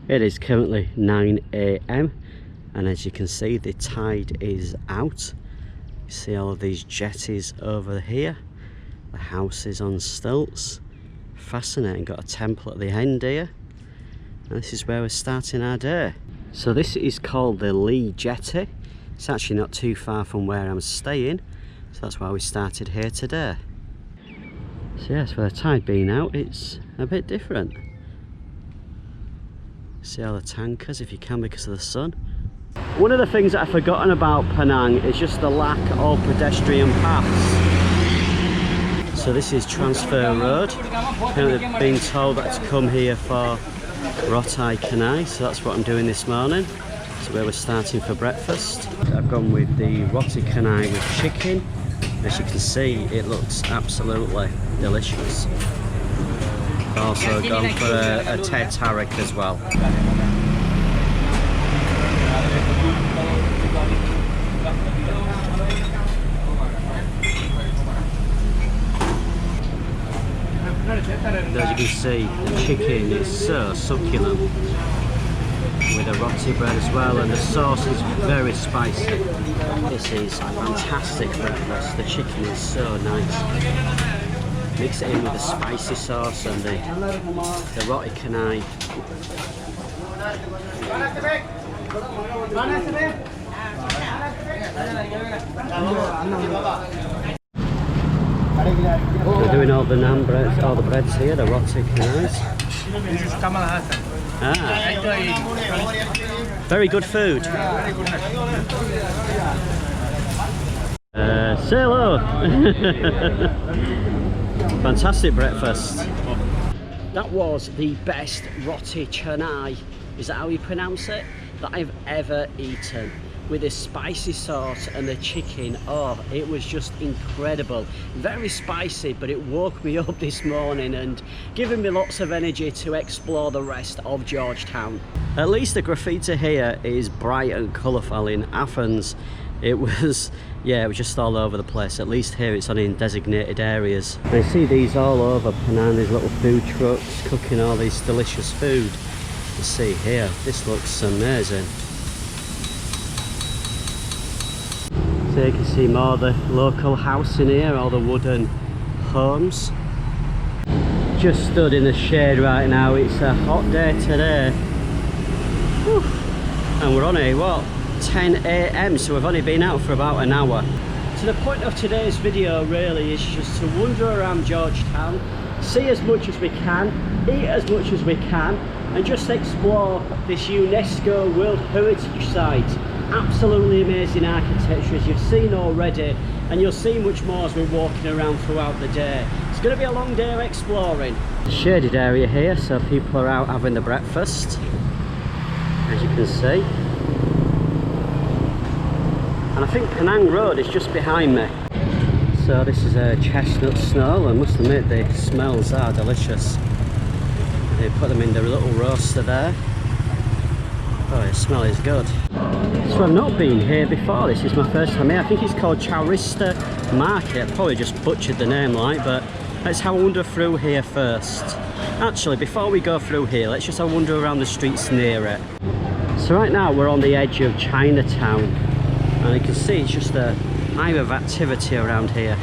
It is currently 9 AM and as you can see the tide is out. You see all of these jetties over here, the houses on stilts. Fascinating, got a temple at the end here. And this is where we're starting our day. So this is called the Lee Jetty. It's actually not too far from where I'm staying, so that's why we started here today. So yes, with the tide being out, it's a bit different. See all the tankers if you can because of the sun. One of the things that I've forgotten about Penang is just the lack of pedestrian paths. So this is Transfer Road. Apparently I've been told that to come here for Roti canai, so that's what I'm doing this morning. So where we're starting for breakfast. I've gone with the Roti canai with chicken. As you can see, it looks absolutely delicious. I've also gone for a teh tarik as well. As you can see, the chicken is so succulent with a roti bread as well, and the sauce is very spicy. This is fantastic breakfast. The chicken is so nice. Mix it in with the spicy sauce and the roti canai. They're doing all the naan breads, all the breads here, the roti canais. This is Kamal Hassan. Ah, very good food. Say hello. Fantastic breakfast. That was the best roti canai, is that how you pronounce it, that I've ever eaten. With the spicy sauce and the chicken, oh, it was just incredible. Very spicy, but it woke me up this morning and given me lots of energy to explore the rest of Georgetown. At least the graffiti here is bright and colourful. In Athens it was, yeah, it was just all over the place. At least here it's only in designated areas. I see these all over Penang, these little food trucks cooking all these delicious food. You see here, this looks amazing. So you can see more of the local house in here, all the wooden homes. Just stood in the shade right now. It's a hot day today. Whew. And we're on here, what, 10 AM, so we've only been out for about an hour. So the point of today's video really is just to wander around Georgetown, see as much as we can, eat as much as we can, and just explore this UNESCO World Heritage Site. Absolutely amazing architecture as you've seen already, and you'll see much more as we're walking around throughout the day. It's going to be a long day of exploring. Shaded area here, so people are out having the breakfast, as you can see. And I think Penang Road is just behind me. So this is a chestnut snow, and I must admit the smells are delicious. They put them in the little roaster there. Oh, the smell is good. So I've not been here before, this is my first time here. I think it's called Chowrasta Market. I probably just butchered the name like, but let's have a wander through here first. Actually, before we go through here, let's just have a wander around the streets near it. So right now we're on the edge of Chinatown, and you can see it's just a hive of activity around here.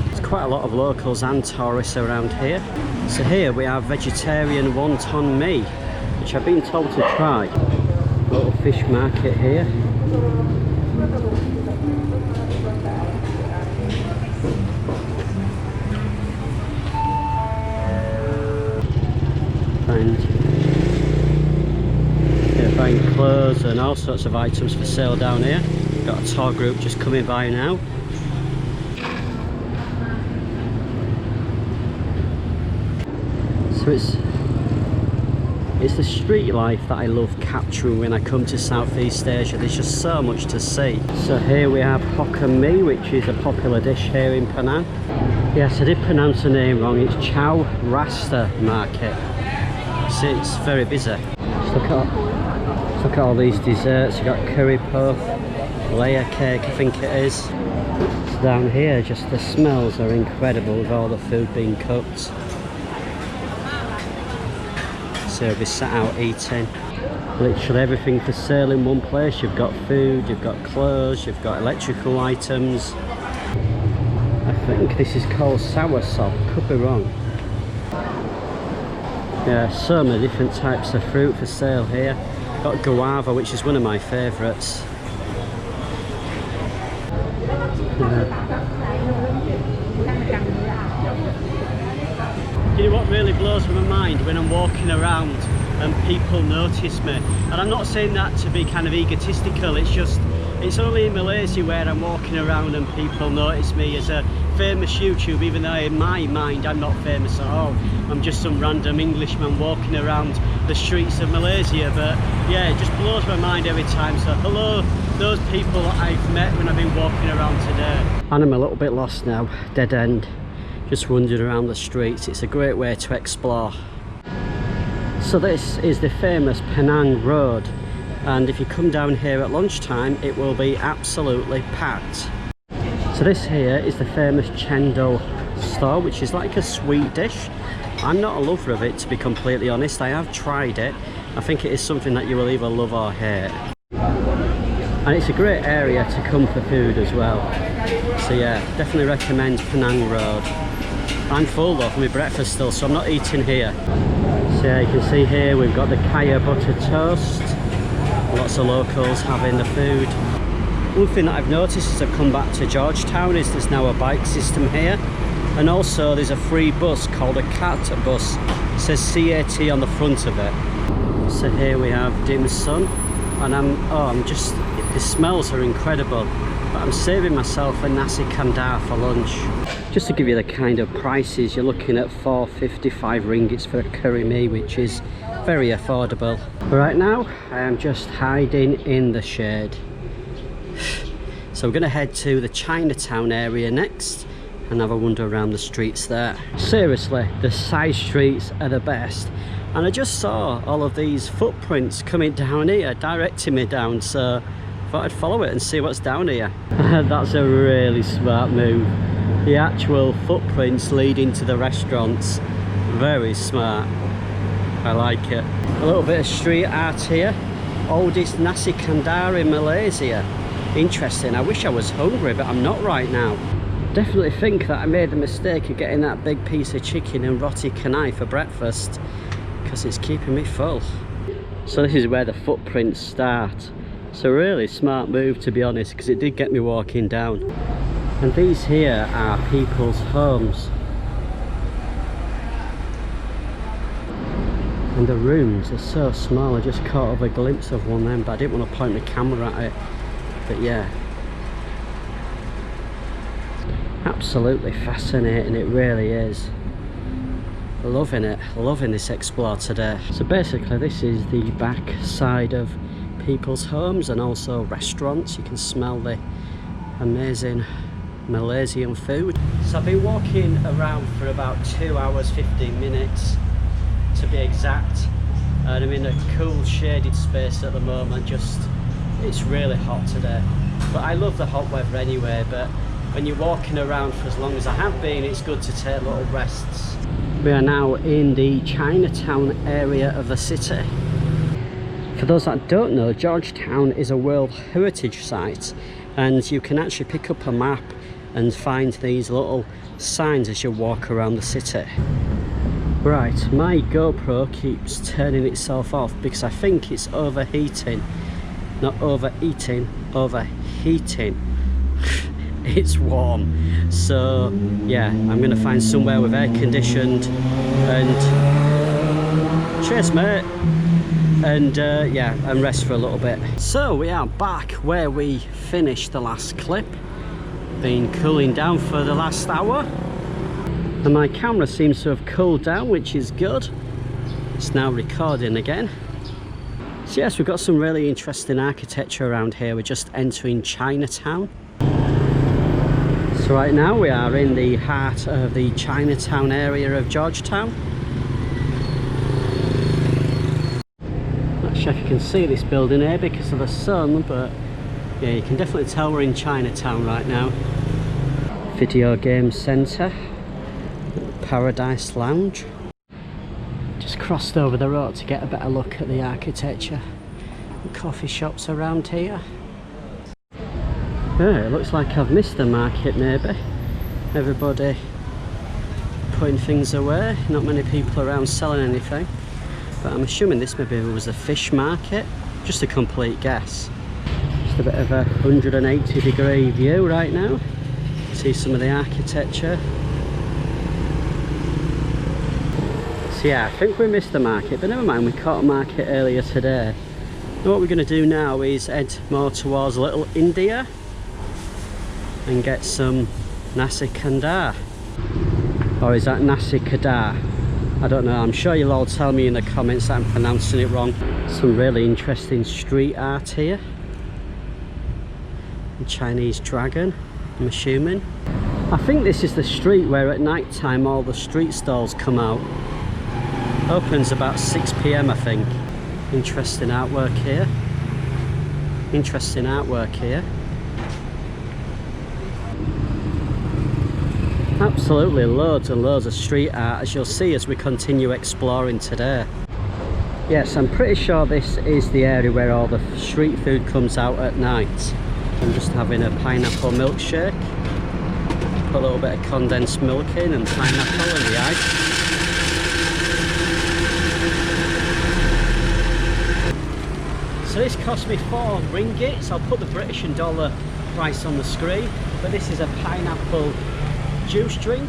There's quite a lot of locals and tourists around here. So here we have vegetarian wonton mee, which I've been told to try. Little fish market here. Buying clothes and all sorts of items for sale down here. Got a tour group just coming by now. So it's the street life that I love capturing when I come to Southeast Asia. There's just so much to see. So here we have Hokkien mee, which is a popular dish here in Penang. Yes, I did pronounce the name wrong. It's Chowrasta Market. See, it's very busy. Just look at all these desserts. You've got curry puff, layer cake I think it is. So down here, just the smells are incredible with all the food being cooked. restaurants here. We'll be sat out eating. Literally everything for sale in one place. You've got food, you've got clothes, you've got electrical items. I think this is called soursop, could be wrong. Yeah, so many different types of fruit for sale here. Got guava, which is one of my favourites. You know what really blows my mind when I'm walking around and people notice me, and I'm not saying that to be kind of egotistical, it's just, it's only in Malaysia where I'm walking around and people notice me as a famous YouTuber, even though in my mind I'm not famous at all. I'm just some random Englishman walking around the streets of Malaysia. But yeah, it just blows my mind every time. So hello those people I've met when I've been walking around today. And I'm a little bit lost now, dead end, just wandering around the streets. It's a great way to explore. So this is the famous Penang Road, and if you come down here at lunchtime it will be absolutely packed. So this here is the famous chendol store, which is like a sweet dish. I'm not a lover of it, to be completely honest. I have tried it. I think it is something that you will either love or hate. And it's a great area to come for food as well. So yeah, definitely recommend Penang Road. I'm full though for my breakfast still, so I'm not eating here. So yeah, you can see here we've got the kaya butter toast. Lots of locals having the food. One thing that I've noticed as I've come back to Georgetown is there's now a bike system here, and also there's a free bus called a cat bus. It says CAT on the front of it. So here we have dim sum, and the smells are incredible, but I'm saving myself a Nasi kandar for lunch. Just to give you the kind of prices, you're looking at 4.55 ringgits for a curry mee, which is very affordable. Right now I am just hiding in the shade. So we're going to head to the Chinatown area next and have a wander around the streets there. Seriously, the side streets are the best. And I just saw all of these footprints coming down here, directing me down, so I thought I'd follow it and see what's down here. That's a really smart move. The actual footprints leading to the restaurants. Very smart. I like it. A little bit of street art here. Oldest nasi kandar in Malaysia. Interesting. I wish I was hungry, but I'm not right now. Definitely think that I made the mistake of getting that big piece of chicken and roti canai for breakfast, because it's keeping me full. So this is where the footprints start. It's a really smart move, to be honest, because it did get me walking down. And these here are people's homes. And the rooms are so small. I just caught a glimpse of one then, but I didn't want to point the camera at it. But yeah, absolutely fascinating, it really is. Loving it, loving this explore today. So basically this is the back side of people's homes and also restaurants. You can smell the amazing Malaysian food. So I've been walking around for about 2 hours 15 minutes to be exact, and I'm in a cool shaded space at the moment. It's really hot today, but I love the hot weather anyway. But when you're walking around for as long as I have been, it's good to take little rests. We are now in the Chinatown area of the city. For those that don't know, Georgetown is a World Heritage Site, and you can actually pick up a map and find these little signs as you walk around the city. Right, my GoPro keeps turning itself off because I think it's overheating. Not overeating, overheating. It's warm. So yeah, I'm gonna find somewhere with air conditioned and cheers mate, and yeah, and rest for a little bit. So we are back where we finished the last clip. Been cooling down for the last hour, and my camera seems to have cooled down, which is good. It's now recording again. So yes, we've got some really interesting architecture around here. We're just entering Chinatown. So right now we are in the heart of the Chinatown area of Georgetown. Not sure if you can see this building here because of the sun, but yeah, you can definitely tell we're in Chinatown right now. Video game centre, Paradise Lounge. Just crossed over the road to get a better look at the architecture and coffee shops around here. Yeah, it looks like I've missed the market maybe. Everybody putting things away, not many people around selling anything. But I'm assuming this maybe was a fish market, just a complete guess. Just a bit of a 180-degree view right now. See some of the architecture. So yeah, I think we missed the market, but never mind, we caught a market earlier today. And what we're going to do now is head more towards Little India and get some Nasi kandar. Or is that Nasi kandar? I don't know, I'm sure you'll all tell me in the comments that I'm pronouncing it wrong. Some really interesting street art here. A Chinese dragon, I'm assuming. I think this is the street where at night time all the street stalls come out. Opens about 6 PM I think. Interesting artwork here. Interesting artwork here. Absolutely loads and loads of street art, as you'll see as we continue exploring today. Yes, I'm pretty sure this is the area where all the street food comes out at night. I'm just having a pineapple milkshake. Put a little bit of condensed milk in and pineapple and the ice. So this cost me 4 ringgits. I'll put the British and dollar price on the screen. But this is a pineapple juice drink.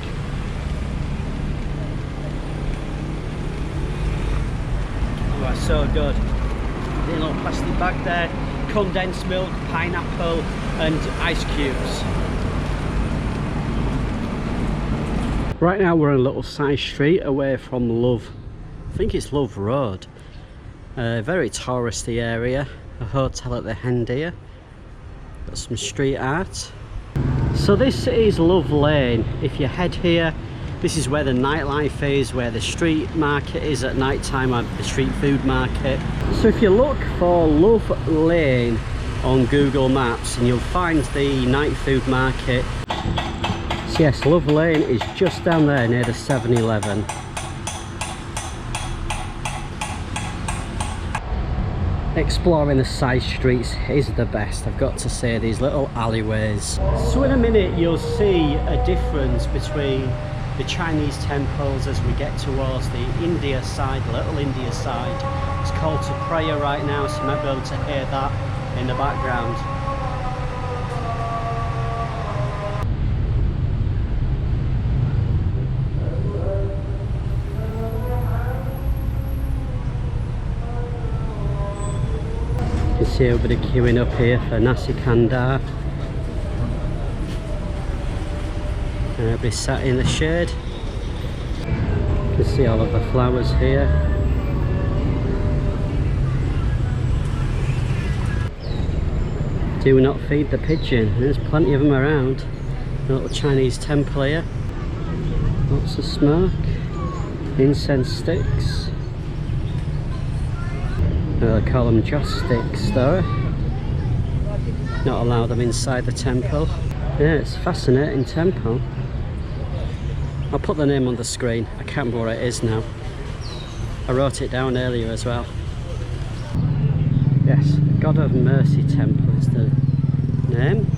Oh, it's so good. In a little plastic bag there. Condensed milk, pineapple and ice cubes. Right now we're on a little side street away from Love. I think it's Love Road. A very touristy area, a hotel at the end here. Got some street art. So this is Love Lane. If you head here, this is where the nightlife is, where the street market is at night time, at the street food market. So if you look for Love Lane on Google Maps, and you'll find the night food market. So yes, Love Lane is just down there near the 7-Eleven. Exploring the side streets is the best, I've got to say, these little alleyways. So in a minute you'll see a difference between the Chinese temples as we get towards the India side, Little India side. It's called to prayer right now, so you might be able to hear that in the background. You can see everybody queuing up here for Nasi kandar. Everybody sat in the shade. You can see all of the flowers here. Do not feed the pigeon. There's plenty of them around. A little Chinese temple here. Lots of smoke. Incense sticks. They call them joss sticks though. Not allow them inside the temple. Yeah, it's a fascinating temple. I'll put the name on the screen. I can't remember what it is now. I wrote it down earlier as well. Yes, God of Mercy Temple is the name.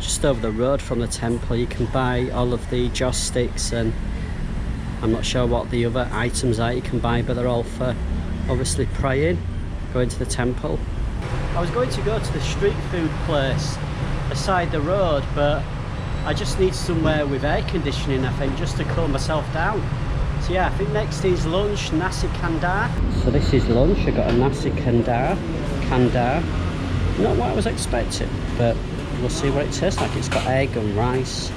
Just over the road from the temple you can buy all of the joss sticks, and I'm not sure what the other items are you can buy, but they're all for obviously praying, going to the temple. I was going to go to the street food place beside the road, but I just need somewhere with air conditioning, I think, just to cool myself down. So yeah, I think next is lunch, Nasi kandar. So this is lunch, I got a Nasi kandar. Not what I was expecting, but we'll see what it tastes like. It's got egg and rice.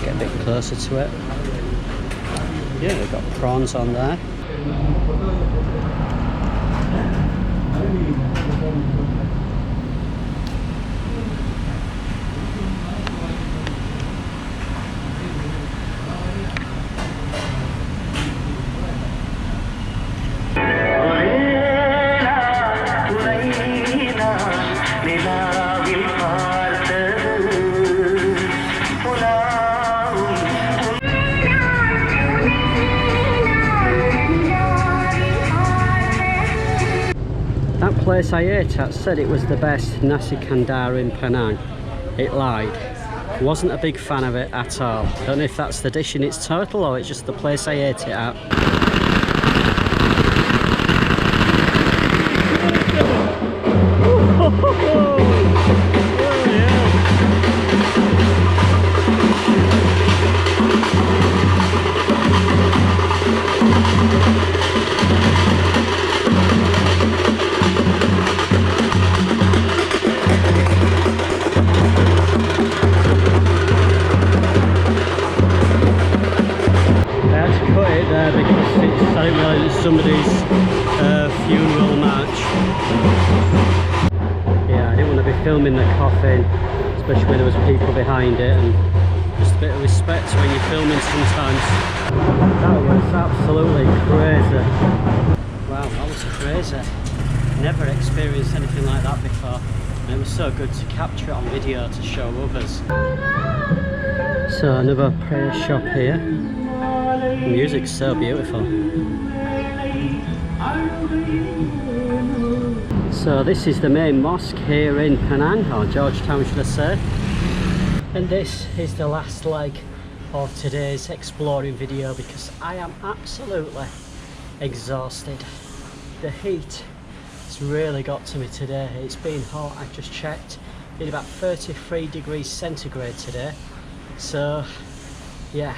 Get a bit closer to it. Yeah, they've got prawns on there. place I ate at said it was the best Nasi kandar in Penang. It lied. Wasn't a big fan of it at all. Don't know if that's the dish in its total or it's just the place I ate it at. Somebody's funeral march. Yeah, I didn't want to be filming the coffin, especially when there was people behind it, and just a bit of respect when you're filming sometimes. That was absolutely crazy. Wow, that was crazy. Never experienced anything like that before, and it was so good to capture it on video to show others. So another prayer shop here. The music's so beautiful. So this is the main mosque here in Penang, or Georgetown should I say. And this is the last leg of today's exploring video because I am absolutely exhausted. The heat has really got to me today. It's been hot, I've just checked. Been about 33 degrees centigrade today. So yeah.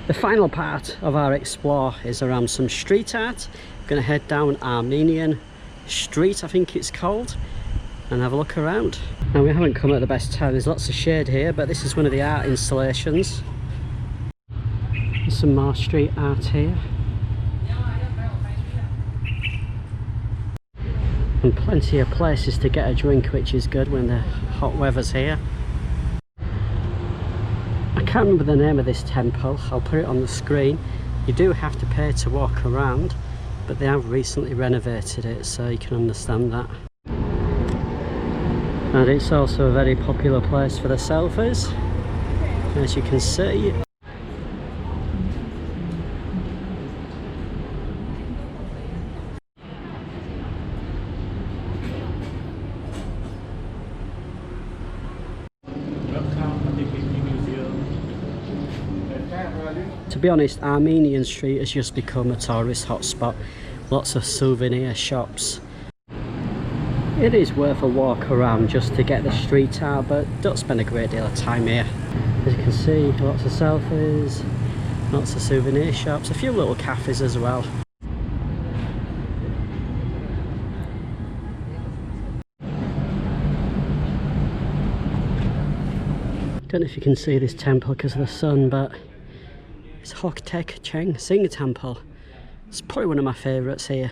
The final part of our explore is around some street art. We're going to head down Armenian Street, I think it's called, and have a look around. Now, we haven't come at the best time. There's lots of shade here, but this is one of the art installations. There's some more street art here. And plenty of places to get a drink, which is good when the hot weather's here. I can't remember the name of this temple. I'll put it on the screen. You do have to pay to walk around, but they have recently renovated it, so you can understand that. And it's also a very popular place for the selfies, as you can see. To be honest, Armenian Street has just become a tourist hotspot. Lots of souvenir shops. It is worth a walk around just to get the street art, but don't spend a great deal of time here. As you can see, lots of selfies, lots of souvenir shops, a few little cafes as well. Don't know if you can see this temple because of the sun, but it's Hok Tek Cheng Sing Temple. It's probably one of my favourites here,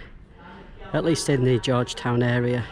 at least in the Georgetown area.